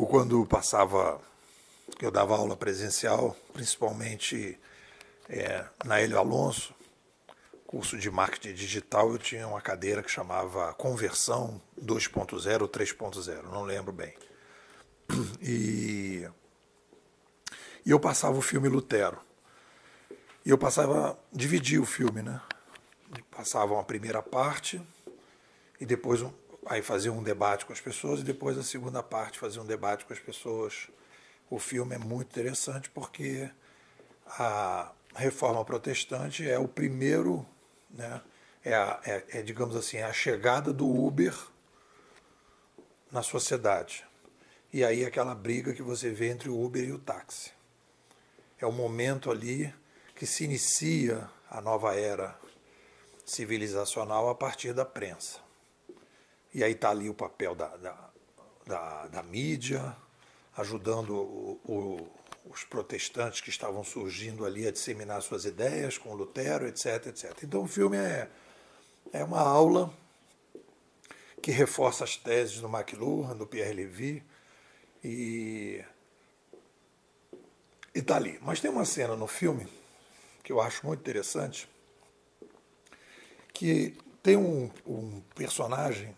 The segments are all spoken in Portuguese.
Quando passava, que eu dava aula presencial, principalmente na Hélio Alonso, curso de marketing digital, eu tinha uma cadeira que chamava Conversão 2.0 ou 3.0, não lembro bem. E, e eu passava o filme Lutero. E eu dividia o filme, né? Passava uma primeira parte e depois aí fazia um debate com as pessoas e depois a segunda parte fazia um debate com as pessoas. O filme é muito interessante porque a Reforma Protestante é o primeiro, né? Digamos assim, a chegada do Uber na sociedade. E aí aquela briga que você vê entre o Uber e o táxi. É o momento ali que se inicia a nova era civilizacional a partir da prensa. E aí está ali o papel da mídia, ajudando os protestantes que estavam surgindo ali a disseminar suas ideias com Lutero, etc, etc. Então o filme é uma aula que reforça as teses do McLuhan, do Pierre Levy, e está ali. Mas tem uma cena no filme que eu acho muito interessante, que tem um personagem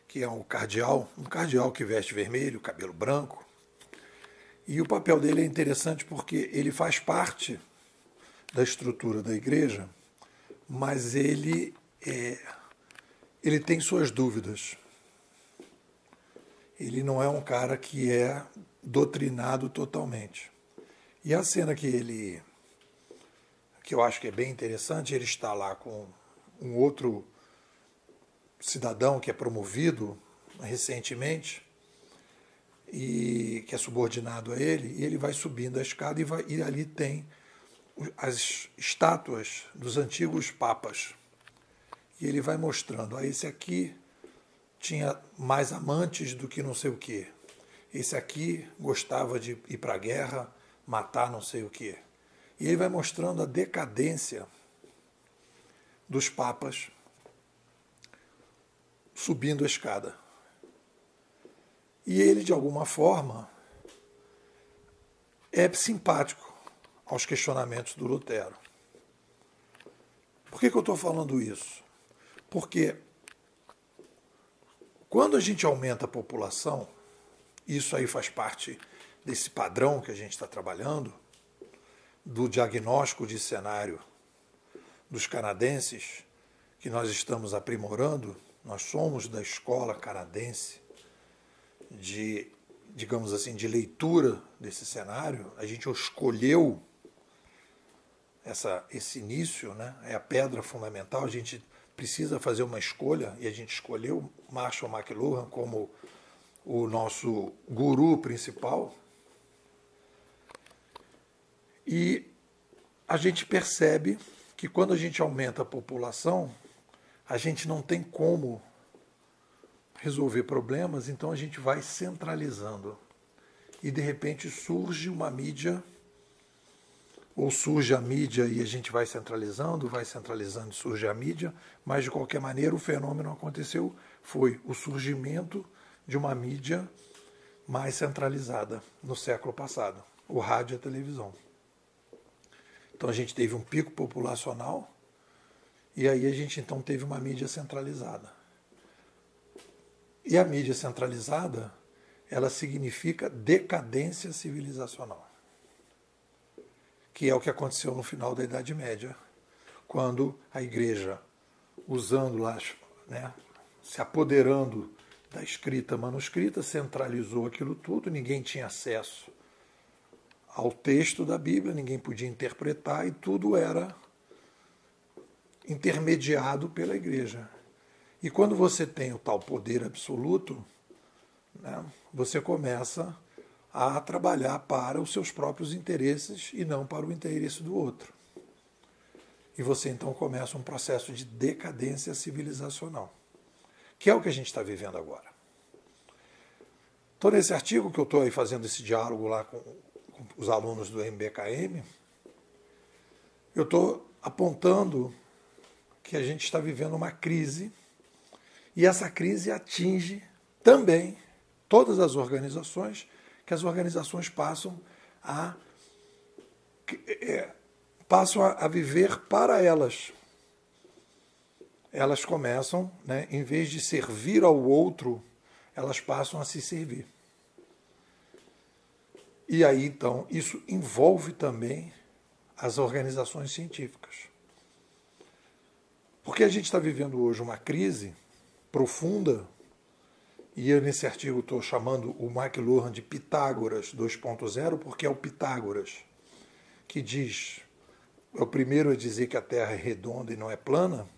que é um cardeal que veste vermelho, cabelo branco, e o papel dele é interessante porque ele faz parte da estrutura da igreja, mas ele tem suas dúvidas. Ele não é um cara que é doutrinado totalmente. E a cena que eu acho que é bem interessante, ele está lá com um outro cidadão que é promovido recentemente e que é subordinado a ele, e ele vai subindo a escada e ali tem as estátuas dos antigos papas. E ele vai mostrando, esse aqui tinha mais amantes do que não sei o quê. Esse aqui gostava de ir para a guerra, matar não sei o quê. E ele vai mostrando a decadência dos papas subindo a escada. E ele, de alguma forma, é simpático aos questionamentos do Lutero. Por que eu estou falando isso? Porque quando a gente aumenta a população, isso aí faz parte desse padrão que a gente está trabalhando, do diagnóstico de cenário dos canadenses, que nós estamos aprimorando. Nós somos da escola canadense de, digamos assim, de leitura desse cenário. A gente escolheu esse início, né? É a pedra fundamental. A gente precisa fazer uma escolha e a gente escolheu Marshall McLuhan como o nosso guru principal. E a gente percebe que quando a gente aumenta a população, a gente não tem como resolver problemas, então a gente vai centralizando. E de repente surge uma mídia, ou surge a mídia e a gente vai centralizando e surge a mídia, mas de qualquer maneira o fenômeno aconteceu, foi o surgimento de uma mídia mais centralizada no século passado, o rádio e a televisão. Então a gente teve um pico populacional e aí a gente então teve uma mídia centralizada. E a mídia centralizada, ela significa decadência civilizacional, que é o que aconteceu no final da Idade Média, quando a igreja, usando lá, né, se apoderando da escrita manuscrita, centralizou aquilo tudo, ninguém tinha acesso ao texto da Bíblia, ninguém podia interpretar e tudo era intermediado pela igreja. E quando você tem o tal poder absoluto, né, você começa a trabalhar para os seus próprios interesses e não para o interesse do outro. E você então começa um processo de decadência civilizacional, que é o que a gente está vivendo agora. Então, nesse artigo que eu estou aí fazendo esse diálogo lá com os alunos do MBKM, eu estou apontando que a gente está vivendo uma crise, e essa crise atinge também todas as organizações, que as organizações passam a viver para elas. Elas começam, né, em vez de servir ao outro, elas passam a se servir. E aí, então, isso envolve também as organizações científicas. Porque a gente está vivendo hoje uma crise profunda, e eu nesse artigo estou chamando o McLuhan de Pitágoras 2.0, porque é o Pitágoras que diz, é o primeiro a dizer que a Terra é redonda e não é plana.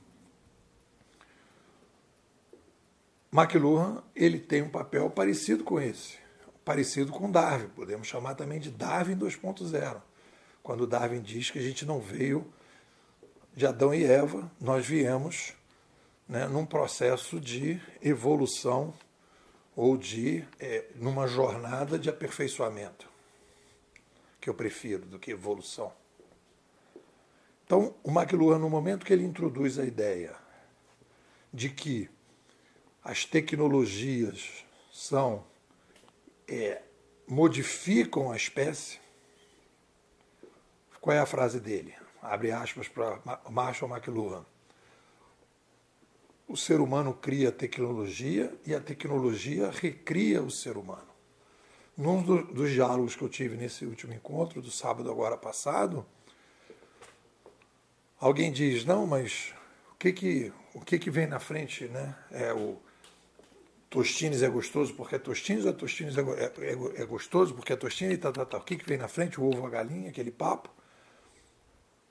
McLuhan, ele tem um papel parecido com esse, parecido com Darwin, podemos chamar também de Darwin 2.0, quando Darwin diz que a gente não veio de Adão e Eva, nós viemos, né, num processo de evolução ou numa jornada de aperfeiçoamento, que eu prefiro do que evolução. Então, o McLuhan, no momento que ele introduz a ideia de que as tecnologias modificam a espécie, qual é a frase dele? Abre aspas para Marshall McLuhan. O ser humano cria a tecnologia e a tecnologia recria o ser humano. Num dos diálogos que eu tive nesse último encontro, do sábado agora passado, alguém diz, não, mas o que vem na frente, né? O Tostines é gostoso porque é Tostines, ou Tostines é gostoso porque é Tostines e tal. O que vem na frente, o ovo, a galinha, aquele papo?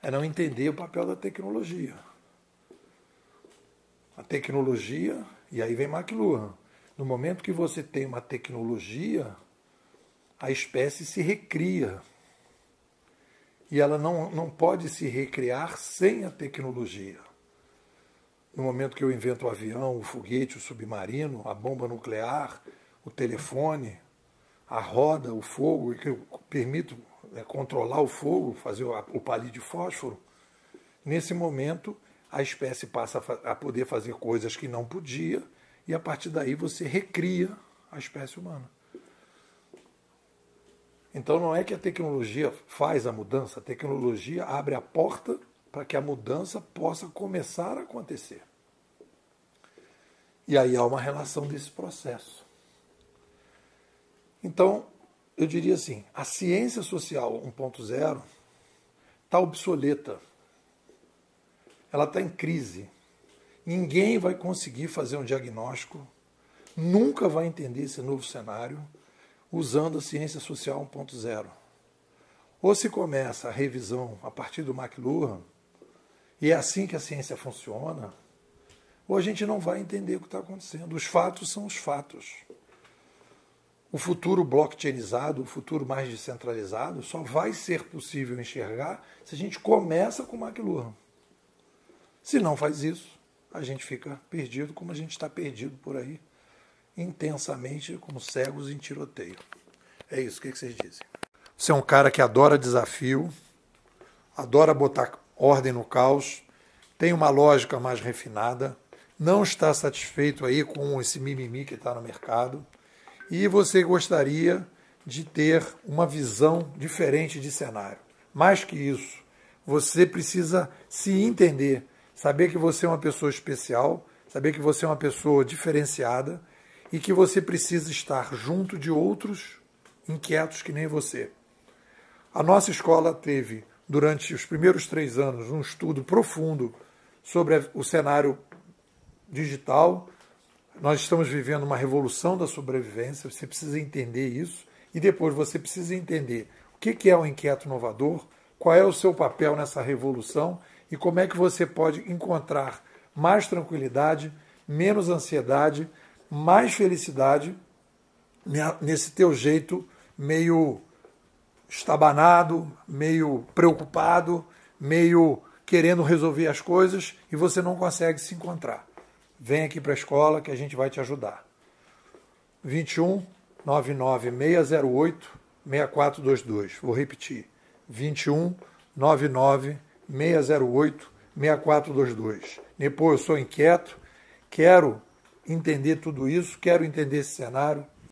É não entender o papel da tecnologia. A tecnologia, e aí vem McLuhan, no momento que você tem uma tecnologia, a espécie se recria. E ela não pode se recriar sem a tecnologia. No momento que eu invento o avião, o foguete, o submarino, a bomba nuclear, o telefone, a roda, o fogo, e que eu permito controlar o fogo, fazer o palito de fósforo, nesse momento a espécie passa a poder fazer coisas que não podia, e a partir daí você recria a espécie humana. Então não é que a tecnologia faz a mudança, a tecnologia abre a porta para que a mudança possa começar a acontecer. E aí há uma relação desse processo. Então, eu diria assim, a ciência social 1.0 está obsoleta. Ela está em crise. Ninguém vai conseguir fazer um diagnóstico, nunca vai entender esse novo cenário usando a ciência social 1.0. Ou se começa a revisão a partir do McLuhan, e é assim que a ciência funciona, ou a gente não vai entender o que está acontecendo. Os fatos são os fatos. O futuro blockchainizado, o futuro mais descentralizado, só vai ser possível enxergar se a gente começa com o McLuhan. Se não faz isso, a gente fica perdido como a gente está perdido por aí, intensamente, como cegos em tiroteio. É isso, o que vocês dizem? Você é um cara que adora desafio, adora botar ordem no caos, tem uma lógica mais refinada, não está satisfeito aí com esse mimimi que está no mercado, e você gostaria de ter uma visão diferente de cenário. Mais que isso, você precisa se entender, saber que você é uma pessoa especial, saber que você é uma pessoa diferenciada e que você precisa estar junto de outros inquietos que nem você. A nossa escola teve, durante os primeiros 3 anos, um estudo profundo sobre o cenário digital. Nós estamos vivendo uma revolução da sobrevivência, você precisa entender isso, e depois você precisa entender o que é um inquieto inovador, qual é o seu papel nessa revolução e como é que você pode encontrar mais tranquilidade, menos ansiedade, mais felicidade nesse teu jeito meio estabanado, meio preocupado, meio querendo resolver as coisas e você não consegue se encontrar. Vem aqui para a escola que a gente vai te ajudar. 21 99 608 6422. Vou repetir. 21 99 608 6422. Depois eu sou inquieto, quero entender tudo isso, quero entender esse cenário,